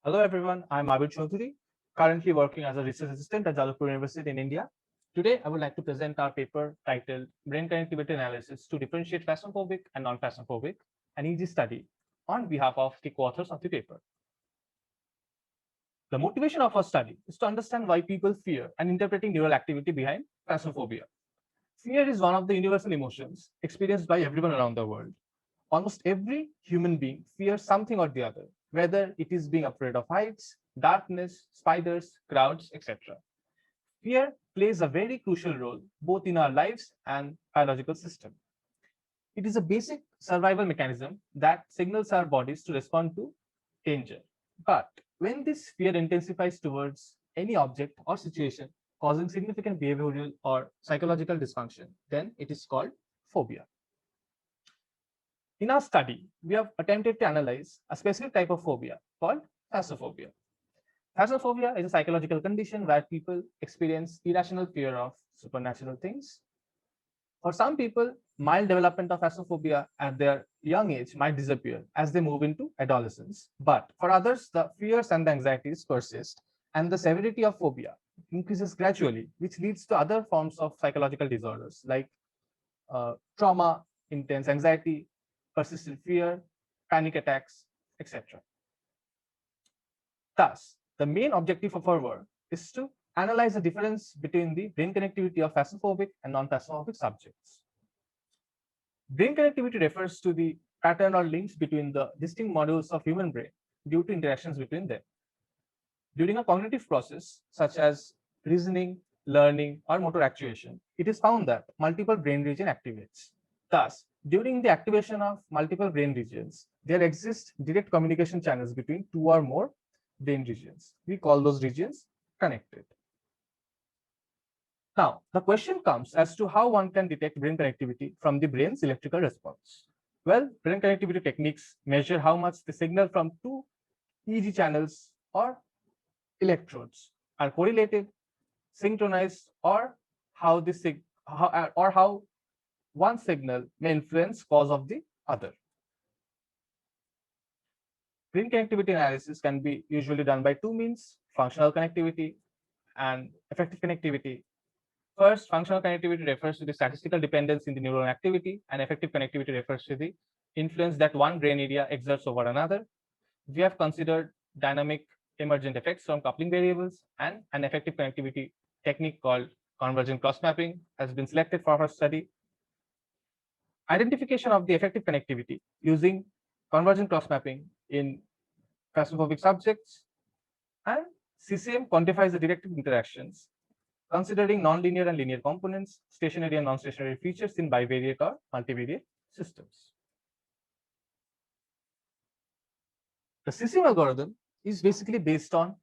Hello everyone, I'm Abid Chaudhary, currently working as a research assistant at Jalapur University in India. Today, I would like to present our paper titled Brain Connectivity Analysis to Differentiate Phasmophobic and Non-Phasmophobic, an easy study on behalf of the co-authors of the paper. The motivation of our study is to understand why people fear and interpreting neural activity behind phasmophobia. Fear is one of the universal emotions experienced by everyone around the world. Almost every human being fears something or the other, whether it is being afraid of heights, darkness, spiders, crowds, etc. Fear plays a very crucial role both in our lives and biological system. It is a basic survival mechanism that signals our bodies to respond to danger. But when this fear intensifies towards any object or situation causing significant behavioral or psychological dysfunction, then it is called phobia. In our study, we have attempted to analyze a specific type of phobia called phasmophobia. Phasmophobia is a psychological condition where people experience irrational fear of supernatural things. For some people, mild development of phasmophobia at their young age might disappear as they move into adolescence. But for others, the fears and the anxieties persist, and the severity of phobia increases gradually, which leads to other forms of psychological disorders like trauma, intense anxiety, persistent fear, panic attacks, etc. Thus, the main objective of our work is to analyze the difference between the brain connectivity of phasmophobic and non-phasmophobic subjects. Brain connectivity refers to the pattern or links between the distinct modules of human brain due to interactions between them. During a cognitive process, such as reasoning, learning, or motor actuation, it is found that multiple brain region activates. Thus, during the activation of multiple brain regions, there exist direct communication channels between two or more brain regions. We call those regions connected. Now, the question comes as to how one can detect brain connectivity from the brain's electrical response. Well, brain connectivity techniques measure how much the signal from two EEG channels or electrodes are correlated, synchronized, or how the how one signal may influence cause of the other. Brain connectivity analysis can be usually done by two means: functional connectivity and effective connectivity. First, functional connectivity refers to the statistical dependence in the neural activity, and effective connectivity refers to the influence that one brain area exerts over another. We have considered dynamic emergent effects from coupling variables, and an effective connectivity technique called convergent cross mapping has been selected for our study. Identification of the effective connectivity using convergent cross mapping in phasmophobic subjects, and CCM quantifies the directed interactions considering nonlinear and linear components, stationary and non-stationary features in bivariate or multivariate systems. The CCM algorithm is basically based on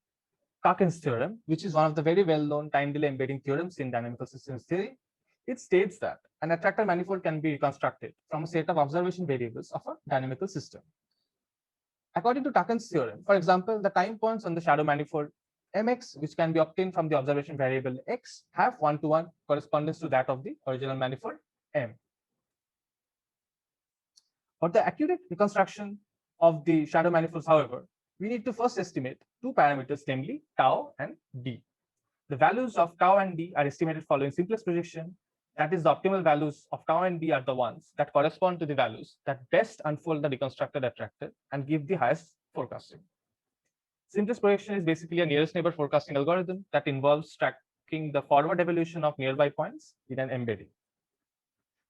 Kaken's theorem, which is one of the very well-known time delay embedding theorems in dynamical systems theory. It states that an attractor manifold can be reconstructed from a set of observation variables of a dynamical system. According to Kaken's theorem, for example, the time points on the shadow manifold mx, which can be obtained from the observation variable x, have one-to-one correspondence to that of the original manifold m. For the accurate reconstruction of the shadow manifolds, however, we need to first estimate two parameters, namely tau and d. The values of tau and d are estimated following simplest projection. That is, the optimal values of tau and d are the ones that correspond to the values that best unfold the reconstructed attractor and give the highest forecasting. Simplest projection is basically a nearest neighbor forecasting algorithm that involves tracking the forward evolution of nearby points in an embedding.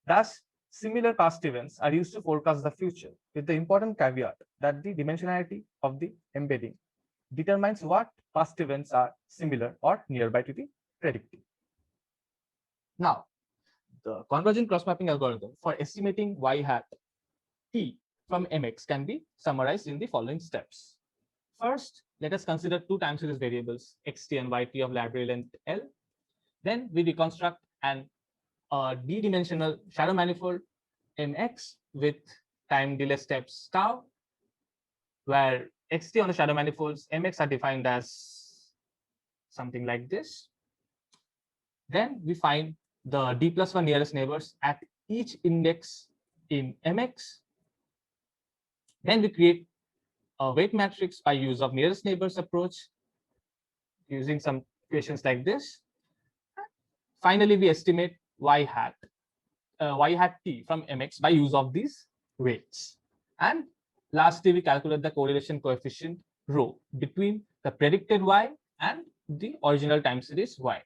Thus, similar past events are used to forecast the future, with the important caveat that the dimensionality of the embedding determines what past events are similar or nearby to the predictive. Now, the convergent cross-mapping algorithm for estimating y hat t from mx can be summarized in the following steps. First, let us consider two time series variables, xt and yt of library length L. Then we reconstruct an d-dimensional shadow manifold mx with time delay steps tau, where xt on the shadow manifolds mx are defined as something like this. Then we find the d plus 1 nearest neighbors at each index in mx. Then we create a weight matrix by use of nearest neighbors approach, using some equations like this. Finally, we estimate y hat t from mx by use of these weights. And lastly, we calculate the correlation coefficient rho between the predicted y and the original time series y.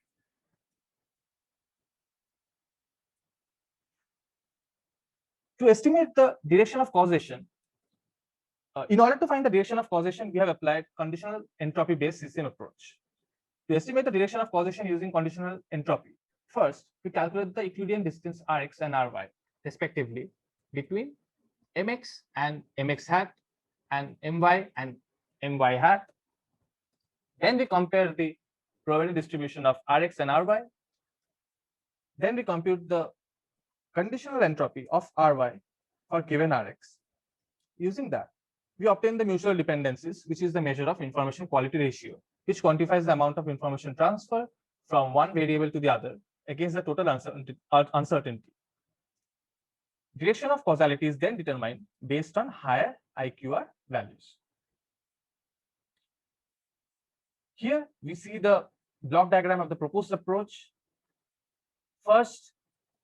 To estimate the direction of causation, in order to find the direction of causation, we have applied conditional entropy based CCM approach. To estimate the direction of causation using conditional entropy, first we calculate the Euclidean distance Rx and Ry respectively between mx and mx hat and my and my hat. Then we compare the probability distribution of Rx and Ry. Then we compute the conditional entropy of Ry for given Rx. Using that, we obtain the mutual dependencies, which is the measure of information quality ratio, which quantifies the amount of information transfer from one variable to the other against the total uncertainty. Direction of causality is then determined based on higher IQR values. Here we see the block diagram of the proposed approach. First,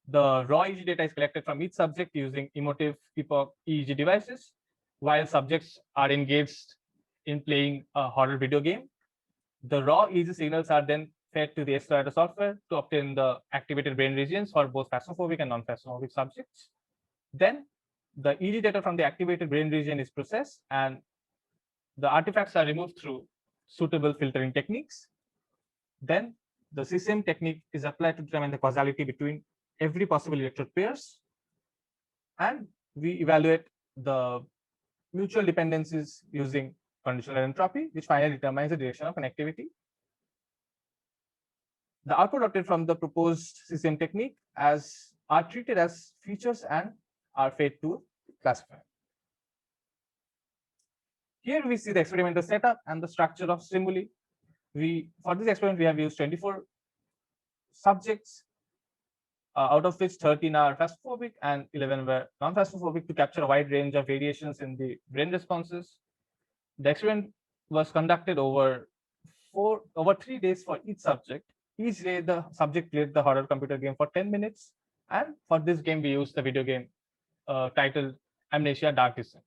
the raw EEG data is collected from each subject using emotive epoch EEG devices, while subjects are engaged in playing a horror video game. The raw EEG signals are then fed to the Accelerator software to obtain the activated brain regions for both phasmophobic and non-phasmophobic subjects. Then the EEG data from the activated brain region is processed and the artifacts are removed through suitable filtering techniques. Then the CCM technique is applied to determine the causality between every possible electrode pairs, and we evaluate the mutual dependencies using conditional entropy, which finally determines the direction of connectivity. The output obtained from the proposed CCM technique are treated as features and are fed to classifier. Here we see the experimental setup and the structure of stimuli. For this experiment, we have used 24 subjects, out of which 13 are phasmophobic and 11 were non-phasmophobic, to capture a wide range of variations in the brain responses. The experiment was conducted over 3 days for each subject. Each day, the subject played the horror computer game for 10 minutes. And for this game, we used the video game titled Amnesia Dark Descent.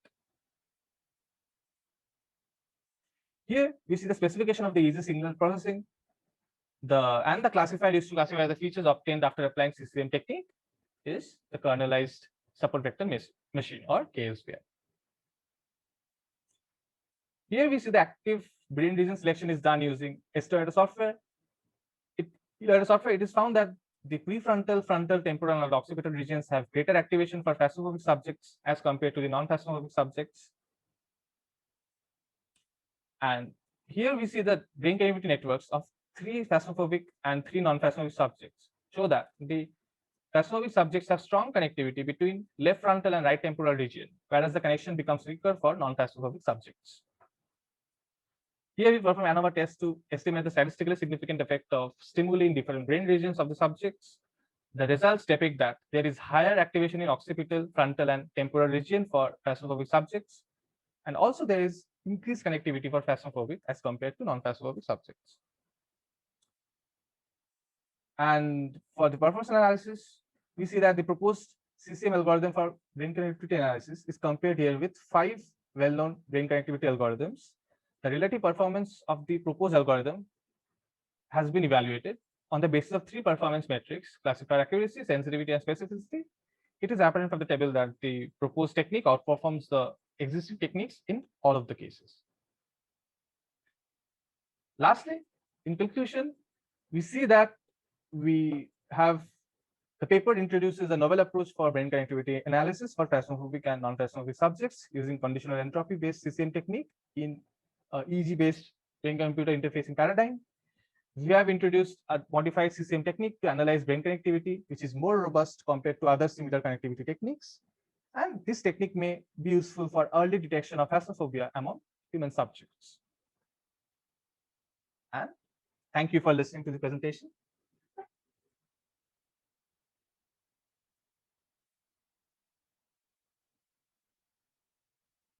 Here, we see the specification of the EEG signal processing. The classifier used to classify the features obtained after applying CCM technique is the kernelized support vector machine, or KSVM. Here we see the active brain region selection is done using Accelerator software. It is found that the prefrontal, frontal, temporal, and occipital regions have greater activation for phasmophobic subjects as compared to the non-phasmophobic subjects. And here we see the brain connectivity networks of 3 phasmophobic and 3 non-phasmophobic subjects show that the phasmophobic subjects have strong connectivity between left frontal and right temporal region, whereas the connection becomes weaker for non-phasmophobic subjects. Here we perform ANOVA tests to estimate the statistically significant effect of stimuli in different brain regions of the subjects. The results depict that there is higher activation in occipital, frontal, and temporal region for phasmophobic subjects, and also there is increased connectivity for phasmophobic as compared to non-phasmophobic subjects. And for the performance analysis, we see that the proposed CCM algorithm for brain connectivity analysis is compared here with 5 well-known brain connectivity algorithms. The relative performance of the proposed algorithm has been evaluated on the basis of 3 performance metrics: classifier accuracy, sensitivity, and specificity. It is apparent from the table that the proposed technique outperforms the existing techniques in all of the cases. Lastly, in conclusion, we see that the paper introduces a novel approach for brain connectivity analysis for phasmophobic and non-phasmophobic subjects using conditional entropy based CCM technique in EEG based brain computer interfacing paradigm. We have introduced a modified CCM technique to analyze brain connectivity, which is more robust compared to other similar connectivity techniques. And this technique may be useful for early detection of phasmophobia among human subjects. And thank you for listening to the presentation.